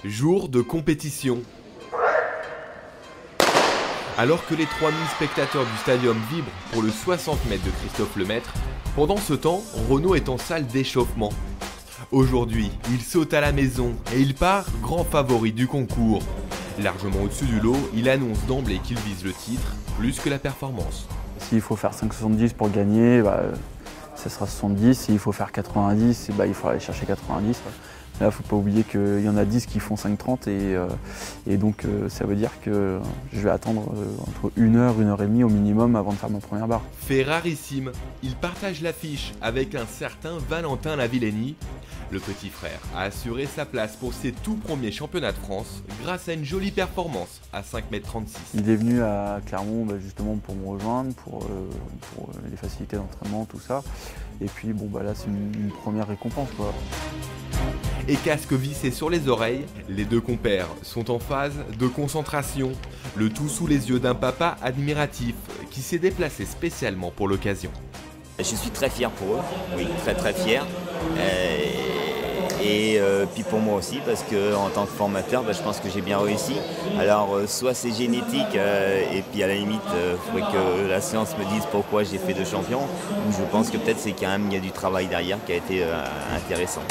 Jour de compétition. Alors que les 3000 spectateurs du stadium vibrent pour le 60 mètres de Christophe Lemaître, pendant ce temps, Renaud est en salle d'échauffement. Aujourd'hui, il saute à la maison et il part grand favori du concours. Largement au-dessus du lot, il annonce d'emblée qu'il vise le titre plus que la performance. S'il faut faire 5,70 pour gagner, ça sera 70. S'il faut faire 90, il faudra aller chercher 90. Là, il ne faut pas oublier qu'il y en a 10 qui font 5,30 et donc ça veut dire que je vais attendre entre 1 heure, 1 heure et demie au minimum avant de faire ma première barre. Fait rarissime, il partage l'affiche avec un certain Valentin Lavillenie. Le petit frère a assuré sa place pour ses tout premiers championnats de France grâce à une jolie performance à 5,36 m. Il est venu à Clermont justement pour me rejoindre, pour les facilités d'entraînement, tout ça. Et puis là c'est une première récompense, quoi. Et casque vissé sur les oreilles, les deux compères sont en phase de concentration. Le tout sous les yeux d'un papa admiratif qui s'est déplacé spécialement pour l'occasion. Je suis très fier pour eux, oui, très très fier. Et puis pour moi aussi, parce qu'en tant que formateur, je pense que j'ai bien réussi. Alors soit c'est génétique, et puis à la limite, il faudrait que la science me dise pourquoi j'ai fait 2 champions. Ou je pense que peut-être c'est quand même il y a du travail derrière qui a été intéressant.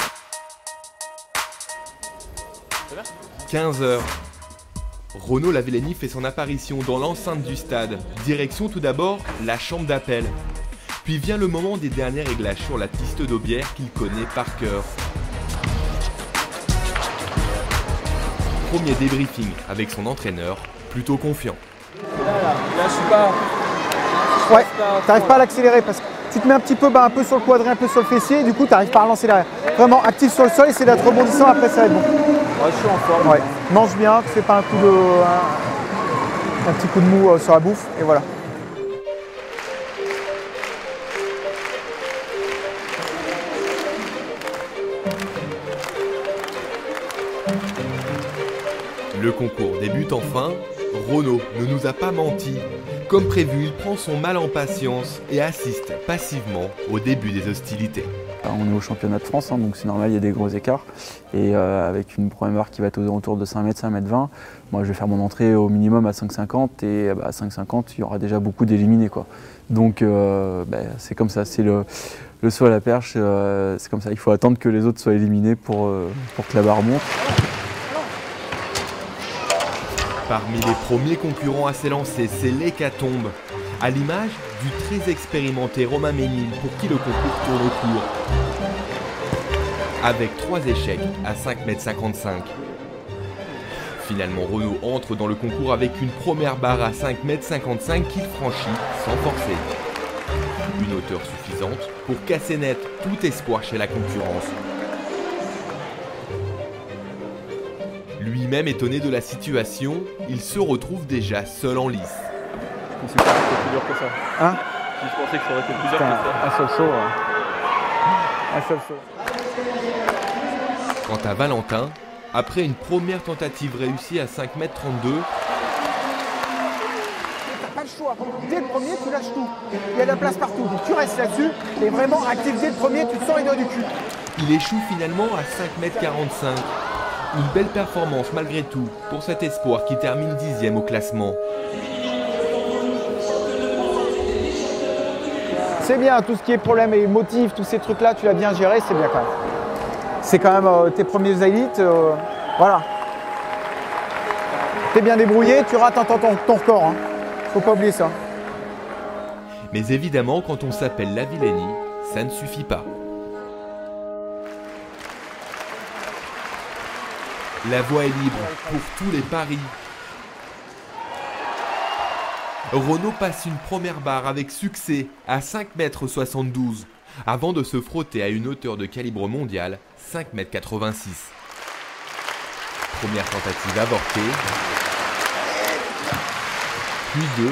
15 h. Renaud Lavillenie fait son apparition dans l'enceinte du stade. Direction tout d'abord la chambre d'appel. Puis vient le moment des derniers réglages sur la piste d'Aubière qu'il connaît par cœur. Premier débriefing avec son entraîneur, plutôt confiant. Là je suis pas... Ouais, t'arrives pas à l'accélérer parce que tu te mets un petit peu, un peu sur le quadrille, un peu sur le fessier et du coup t'arrives pas à relancer derrière. Vraiment actif sur le sol, essaie d'être rebondissant, après ça va être bon. Ouais, je suis en forme. Ouais. Mange bien, tu fais pas un petit coup de mou sur la bouffe et voilà. Le concours débute enfin. Renaud ne nous a pas menti. Comme prévu, il prend son mal en patience et assiste passivement au début des hostilités. On est au championnat de France, donc c'est normal, il y a des gros écarts. Et avec une première barre qui va être autour de 5 m, 5 m 20, moi je vais faire mon entrée au minimum à 5,50 et à 5,50 il y aura déjà beaucoup d'éliminés, quoi. Donc c'est comme ça, c'est le saut à la perche, c'est comme ça, il faut attendre que les autres soient éliminés pour que la barre monte. Parmi les premiers concurrents à s'élancer, c'est l'hécatombe, à l'image du très expérimenté Romain Ménil pour qui le concours tourne au cours. Avec 3 échecs à 5,55 m. Finalement, Renaud entre dans le concours avec une première barre à 5,55 m qu'il franchit sans forcer. Une hauteur suffisante pour casser net tout espoir chez la concurrence. Lui-même étonné de la situation, il se retrouve déjà seul en lice. Je pensais que ça aurait été plus dur que ça. Hein? Je pensais que ça aurait été plus dur que ça. Un seul saut. Un seul saut. Quant à Valentin, après une première tentative réussie à 5,32 m, T'as pas le choix. Dès le premier, tu lâches tout. Il y a de la place partout. Donc tu restes là-dessus et vraiment actif dès le premier, tu te sors les doigts du cul. il échoue finalement à 5,45 m. Une belle performance malgré tout pour cet espoir qui termine 10e au classement. C'est bien, tout ce qui est problème et motif, tous ces trucs-là, tu l'as bien géré, c'est bien quand même. C'est quand même tes premiers élites, voilà. T'es bien débrouillé, tu rates ton record, hein. Faut pas oublier ça. Mais évidemment, quand on s'appelle Lavillenie, ça ne suffit pas. La voie est libre pour tous les paris. Renaud passe une première barre avec succès à 5,72 m avant de se frotter à une hauteur de calibre mondial, 5,86 m. Première tentative avortée, puis 2.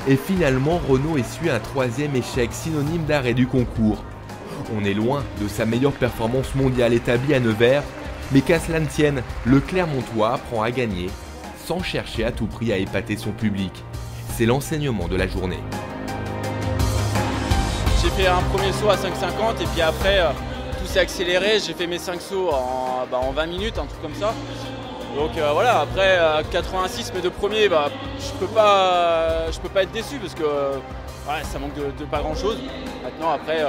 Et finalement, Renaud essuie un 3e échec, synonyme d'arrêt du concours. On est loin de sa meilleure performance mondiale établie à Nevers, mais qu'à cela ne tienne, le Clermontois apprend à gagner sans chercher à tout prix à épater son public. C'est l'enseignement de la journée. J'ai fait un premier saut à 5,50 et puis après, tout tout s'est accéléré, j'ai fait mes 5 sauts en 20 minutes, un truc comme ça. Donc voilà, après 86, mes 2 premiers, je peux pas être déçu parce que ça manque de pas grand chose. Maintenant après,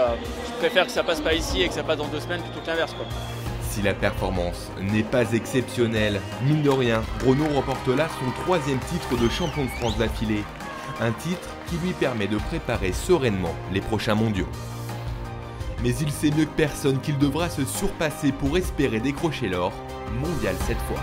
je préfère que ça passe pas ici et que ça passe dans 2 semaines plutôt que l'inverse, quoi. Si la performance n'est pas exceptionnelle, mine de rien, Renaud remporte là son 3e titre de champion de France d'affilée. Un titre qui lui permet de préparer sereinement les prochains mondiaux. Mais il sait mieux que personne qu'il devra se surpasser pour espérer décrocher l'or, mondial cette fois.